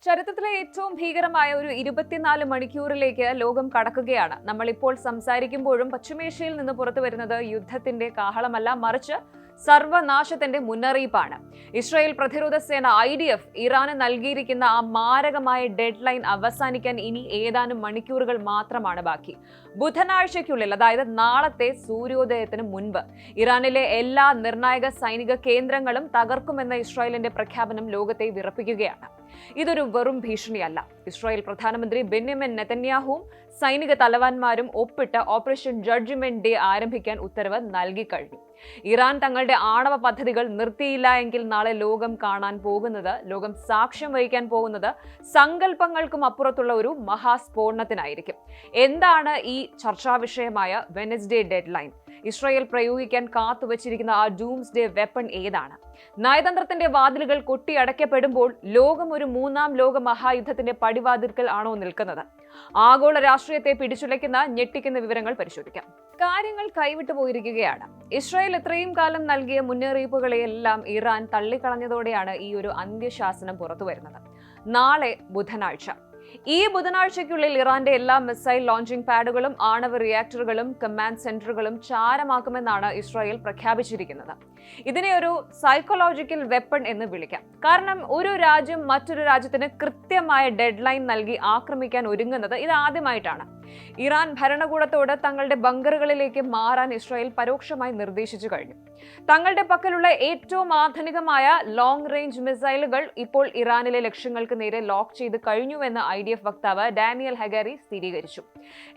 ചരിത്രത്തിലെ ഏറ്റവും ഭീകരമായ ഒരു 24 മണിക്കൂറിലേക്ക് ലോകം കടക്കുകയാണ്. നമ്മളിപ്പോൾ സംസാരിക്കുമ്പോഴും പശ്ചിമേഷ്യയിൽ നിന്ന് പുറത്തു വരുന്നത് യുദ്ധത്തിന്റെ കാഹളമല്ല, മറിച്ച് സർവനാശത്തിന്റെ മുന്നറിയിപ്പാണ്. ഇസ്രായേൽ പ്രതിരോധ സേന IDF ഇറാന് നൽകിയിരിക്കുന്ന ആ മാരകമായ ഡെഡ് ലൈൻ അവസാനിക്കാൻ ഇനി ഏതാനും മണിക്കൂറുകൾ മാത്രമാണ് ബാക്കി. ബുധനാഴ്ചയ്ക്കുള്ളിൽ, അതായത് നാളത്തെ സൂര്യോദയത്തിന് മുൻപ് ഇറാനിലെ എല്ലാ നിർണായക സൈനിക കേന്ദ്രങ്ങളും തകർക്കുമെന്ന ഇസ്രായേലിന്റെ പ്രഖ്യാപനം ലോകത്തെ വിറപ്പിക്കുകയാണ്. ഇതൊരു വെറും ഭീഷണിയല്ല. ഇസ്രായേൽ പ്രധാനമന്ത്രി ബെന്യാമിൻ നെതന്യാഹുവും സൈനിക തലവന്മാരും ഒപ്പിട്ട് ഓപ്പറേഷൻ ജഡ്ജ്മെന്റ് ഡേ ആരംഭിക്കാൻ ഉത്തരവ് നൽകിക്കഴിഞ്ഞു. ഇറാൻ തങ്ങളുടെ ആണവ പദ്ധതികൾ നിർത്തിയില്ല എങ്കിൽ നാളെ ലോകം കാണാൻ പോകുന്നത്, ലോകം സാക്ഷ്യം വഹിക്കാൻ പോകുന്നത് സങ്കല്പങ്ങൾക്കും അപ്പുറത്തുള്ള ഒരു മഹാസ്ഫോടനത്തിനായിരിക്കും. എന്താണ് ഈ ചർച്ചാ വിഷയമായ വെനസ്ഡേ ഡെഡ് ലൈൻ? ഇസ്രായേൽ പ്രയോഗിക്കാൻ കാത്തുവച്ചിരിക്കുന്ന ആ ഡൂംസ്ഡേ വെപ്പൺ ഏതാണ്? നയതന്ത്രത്തിന്റെ വാതിലുകൾ കൊട്ടിയടയ്ക്കപ്പെടുമ്പോൾ ലോകം ഒരു മൂന്നാം ലോക മഹായുദ്ധത്തിന്റെ പടിവാതിൽക്കൽ ആണോ നിൽക്കുന്നത്? ആഗോള രാഷ്ട്രീയത്തെ പിടിച്ചുലയ്ക്കുന്ന ഞെട്ടിക്കുന്ന വിവരങ്ങൾ പരിശോധിക്കാം. കാര്യങ്ങൾ കൈവിട്ടു പോയിരിക്കുകയാണ്. ഇസ്രായേൽ ഇത്രയും കാലം നൽകിയ മുന്നറിയിപ്പുകളെയെല്ലാം ഇറാൻ തള്ളിക്കളഞ്ഞതോടെയാണ് ഈ ഒരു അന്ത്യശാസനം പുറത്തു വരുന്നത്. നാളെ ബുധനാഴ്ച. ഈ ബുധനാഴ്ചയ്ക്കുള്ളിൽ ഇറാന്റെ എല്ലാ മിസൈൽ ലോഞ്ചിംഗ് പാഡുകളും ആണവ റിയാക്ടറുകളും കമാൻഡ് സെന്ററുകളും ചാരമാക്കുമെന്നാണ് ഇസ്രായേൽ പ്രഖ്യാപിച്ചിരിക്കുന്നത്. ഇതിനെ ഒരു സൈക്കോളജിക്കൽ വെപ്പൺ എന്ന് വിളിക്കാം. കാരണം ഒരു രാജ്യം മറ്റൊരു രാജ്യത്തിന് കൃത്യമായ ഡെഡ് ലൈൻ നൽകി ആക്രമിക്കാൻ ഒരുങ്ങുന്നത് ഇത് ആദ്യമായിട്ടാണ്. ഇറാൻ ഭരണകൂടത്തോട് തങ്ങളുടെ ബങ്കറുകളിലേക്ക് മാറാൻ ഇസ്രായേൽ പരോക്ഷമായി നിർദ്ദേശിച്ചു കഴിഞ്ഞു. തങ്ങളുടെ പക്കലുള്ള ഏറ്റവും ആധുനികമായ ലോങ് റേഞ്ച് മിസൈലുകൾ ഇപ്പോൾ ഇറാനിലെ ലക്ഷ്യങ്ങൾക്ക് നേരെ ലോക്ക് ചെയ്ത് കഴിഞ്ഞുവെന്ന് IDF വക്താവ് ഡാനിയൽ ഹഗാരി സ്ഥിരീകരിച്ചു.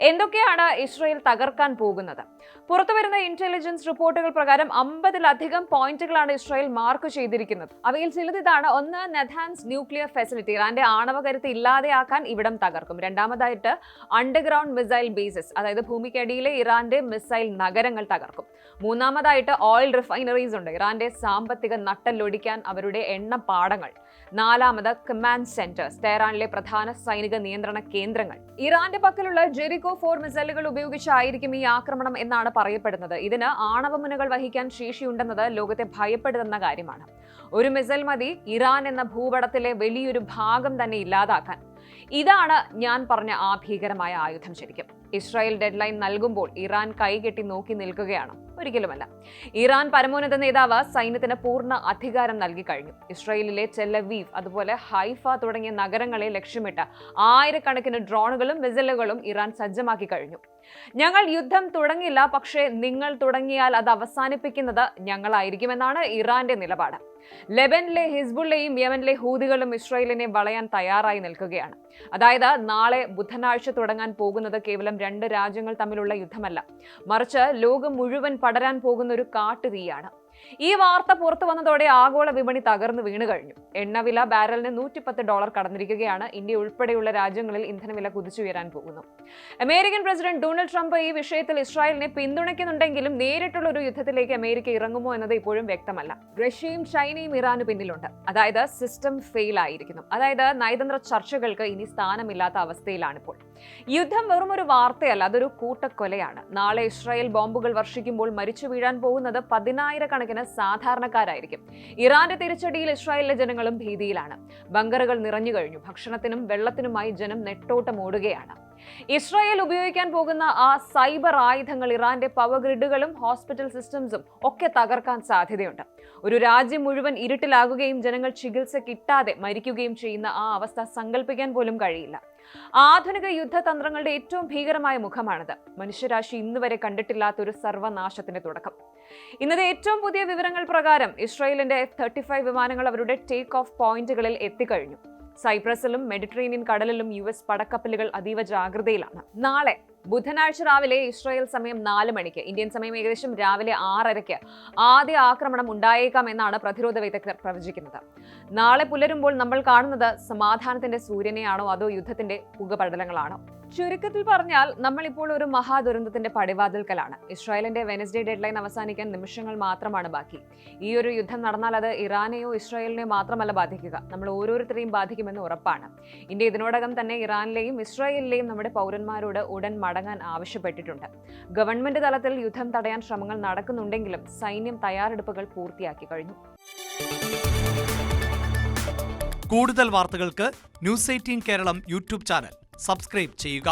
എന്തൊക്കെയാണ് ഇസ്രായേൽ തകർക്കാൻ പോകുന്നത്? പുറത്തുവരുന്ന ഇന്റലിജൻസ് റിപ്പോർട്ടുകൾ പ്രകാരം 50-ലധികം പോയിന്റുകളാണ് ഇസ്രായേൽ മാർക്ക് ചെയ്തിരിക്കുന്നത്. അവയിൽ ചിലത് ഇതാണ്. ഒന്ന്, നെഥാൻസ് ന്യൂക്ലിയർ ഫെസിലിറ്റി. ഇറാന്റെ ആണവ കരുത്ത് ഇല്ലാതെയാക്കാൻ ഇവിടം തകർക്കും. രണ്ടാമതായിട്ട് അണ്ടർഗ്രൗണ്ട് മിസൈൽ ബേസസ്, അതായത് ഭൂമിക്കടിയിലെ ഇറാന്റെ മിസൈൽ നഗരങ്ങൾ തകർക്കും. മൂന്നാമതായിട്ട് ഓയിൽ റിഫൈനറീസ് ഉണ്ട്. ഇറാന്റെ സാമ്പത്തിക നട്ടെല്ലൊടിക്കാൻ അവരുടെ എണ്ണപ്പാടങ്ങൾ. നാലാമത് കമാൻഡ് സെന്റേഴ്സ്, ടെഹ്റാനിലെ പ്രധാന സൈനിക നിയന്ത്രണ കേന്ദ്രങ്ങൾ. ഇറാന്റെ പക്കലുള്ള ജെറിക്കോ 4 മിസൈലുകൾ ഉപയോഗിച്ചായിരിക്കും ഈ ആക്രമണം എന്നാണ് പറയപ്പെടുന്നത്. ഇതിന് ആണവമുനകൾ വഹിക്കാൻ ശേഷിയുണ്ടെന്നത് ലോകത്തെ ഭയപ്പെടുത്തുന്ന കാര്യമാണ്. ഒരു മിസൈൽ മതി ഇറാൻ എന്ന ഭൂപടത്തിലെ വലിയൊരു ഭാഗം തന്നെ ഇല്ലാതാക്കാൻ. ഇതാണ് ഞാൻ പറഞ്ഞ ആ ഭീകരമായ ആയുധം. ശരിക്കും ഇസ്രായേൽ ഡെഡ് ലൈൻ നൽകുമ്പോൾ ഇറാൻ കൈകെട്ടി നോക്കി നിൽക്കുകയാണ്? ഒരിക്കലുമല്ല. ഇറാൻ പരമോന്നത നേതാവ് സൈന്യത്തിന് പൂർണ്ണ അധികാരം നൽകി കഴിഞ്ഞു. ഇസ്രായേലിലെ ടെൽ-അവീവ്, അതുപോലെ ഹൈഫ തുടങ്ങിയ നഗരങ്ങളെ ലക്ഷ്യമിട്ട് ആയിരക്കണക്കിന് ഡ്രോണുകളും മിസൈലുകളും ഇറാൻ സജ്ജമാക്കി കഴിഞ്ഞു. ഞങ്ങൾ യുദ്ധം തുടങ്ങില്ല, പക്ഷേ നിങ്ങൾ തുടങ്ങിയാൽ അത് അവസാനിപ്പിക്കുന്നത് ഞങ്ങളായിരിക്കുമെന്നാണ് ഇറാന്റെ നിലപാട്. ലെബനിലെ ഹിസ്ബുള്ളയും യമനിലെ ഹൂതികളും ഇസ്രായേലിനെ വളയാൻ തയ്യാറായി നിൽക്കുകയാണ്. അതായത് നാളെ ബുധനാഴ്ച തുടങ്ങാൻ പോകുന്നത് കേവലം 2 രാജ്യങ്ങൾ തമ്മിലുള്ള യുദ്ധമല്ല, മറിച്ച് ലോകം മുഴുവൻ പടരാൻ പോകുന്ന ഒരു കാട്ടുതീയാണ്. ഈ വാർത്ത പുറത്തു വന്നതോടെ ആഗോള വിപണി തകർന്നു വീണു കഴിഞ്ഞു. എണ്ണവില ബാരലിന് $110 കടന്നിരിക്കുകയാണ്. ഇന്ത്യ ഉൾപ്പെടെയുള്ള രാജ്യങ്ങളിൽ ഇന്ധനവില കുതിച്ചുയരാൻ പോകുന്നു. അമേരിക്കൻ പ്രസിഡന്റ് ഡൊണാൾഡ് ട്രംപ് ഈ വിഷയത്തിൽ ഇസ്രായേലിനെ പിന്തുണയ്ക്കുന്നുണ്ടെങ്കിലും നേരിട്ടുള്ള ഒരു യുദ്ധത്തിലേക്ക് അമേരിക്ക ഇറങ്ങുമോ എന്നത് ഇപ്പോഴും വ്യക്തമല്ല. റഷ്യയും ചൈനയും ഇറാന് പിന്നിലുണ്ട്. അതായത് സിസ്റ്റം ഫെയിൽ ആയിരിക്കുന്നു. അതായത് നയതന്ത്ര ചർച്ചകൾക്ക് ഇനി സ്ഥാനമില്ലാത്ത അവസ്ഥയിലാണിപ്പോൾ. യുദ്ധം വെറും ഒരു വാർത്തയല്ല, അതൊരു കൂട്ടക്കൊലയാണ്. നാളെ ഇസ്രായേൽ ബോംബുകൾ വർഷിക്കുമ്പോൾ മരിച്ചു വീഴാൻ പോകുന്നത് 10,000-കണക്കിന് സാധാരണക്കാരായിരിക്കും. ഇറാന്റെ തിരിച്ചടിയിൽ ഇസ്രായേലിലെ ജനങ്ങളും ഭീതിയിലാണ്. ബങ്കറുകൾ നിറഞ്ഞു കഴിഞ്ഞു. ഭക്ഷണത്തിനും വെള്ളത്തിനുമായി ജനം നെട്ടോട്ടം ഓടുകയാണ്. ഇസ്രായേൽ ഉപയോഗിക്കാൻ പോകുന്ന ആ സൈബർ ആയുധങ്ങൾ ഇറാന്റെ പവർ ഗ്രിഡുകളും ഹോസ്പിറ്റൽ സിസ്റ്റംസും ഒക്കെ തകർക്കാൻ സാധ്യതയുണ്ട്. ഒരു രാജ്യം മുഴുവൻ ഇരുട്ടിലാകുകയും ജനങ്ങൾ ചികിത്സ കിട്ടാതെ മരിക്കുകയും ചെയ്യുന്ന ആ അവസ്ഥ സങ്കല്പിക്കാൻ പോലും കഴിയില്ല. ആധുനിക യുദ്ധതന്ത്രങ്ങളുടെ ഏറ്റവും ഭീകരമായ മുഖമാണിത്. മനുഷ്യരാശി ഇന്നുവരെ കണ്ടിട്ടില്ലാത്തൊരു സർവനാശത്തിന്റെ തുടക്കം. ഇന്നത്തെ ഏറ്റവും പുതിയ വിവരങ്ങൾ പ്രകാരം ഇസ്രായേലിന്റെ F-35 വിമാനങ്ങൾ അവരുടെ ടേക്ക് ഓഫ് പോയിന്റുകളിൽ എത്തിക്കഴിഞ്ഞു. സൈപ്രസിലും മെഡിറ്ററേനിയൻ കടലിലും US പടക്കപ്പലുകൾ അതീവ ജാഗ്രതയിലാണ്. നാളെ ബുധനാഴ്ച രാവിലെ ഇസ്രായേൽ സമയം 4 മണിക്ക്, ഇന്ത്യൻ സമയം ഏകദേശം രാവിലെ 6:30 ആദ്യ ആക്രമണം ഉണ്ടായേക്കാം എന്നാണ് പ്രതിരോധ വിദഗ്ധർ പ്രവചിക്കുന്നത്. നാളെ പുലരുമ്പോൾ നമ്മൾ കാണുന്നത് സമാധാനത്തിന്റെ സൂര്യനെയാണോ അതോ യുദ്ധത്തിന്റെ പുകപടലങ്ങളാണോ? ചുരുക്കത്തിൽ പറഞ്ഞാൽ നമ്മളിപ്പോൾ ഒരു മഹാദുരന്തത്തിന്റെ പടിവാതിൽക്കലാണ്. ഇസ്രായേലിന്റെ വെനസ്ഡേ ഡെഡ് ലൈൻ അവസാനിക്കാൻ നിമിഷങ്ങൾ മാത്രമാണ് ബാക്കി. ഈ ഒരു യുദ്ധം നടന്നാൽ അത് ഇറാനെയോ ഇസ്രായേലിനെയോ മാത്രമല്ല ബാധിക്കുക, നമ്മൾ ഓരോരുത്തരെയും ബാധിക്കുമെന്ന് ഉറപ്പാണ്. ഇന്ത്യ ഇതിനോടകം തന്നെ ഇറാനിലെയും ഇസ്രായേലിലെയും നമ്മുടെ പൗരന്മാരോട് ഉടൻ മടങ്ങാൻ ആവശ്യപ്പെട്ടിട്ടുണ്ട്. ഗവൺമെന്റ് തലത്തിൽ യുദ്ധം തടയാൻ ശ്രമങ്ങൾ നടക്കുന്നുണ്ടെങ്കിലും സൈന്യം തയ്യാറെടുപ്പുകൾ പൂർത്തിയാക്കി കഴിഞ്ഞു. കൂടുതൽ വാർത്തകൾക്ക് news 18 Keralam YouTube channel subscribe ചെയ്യുക.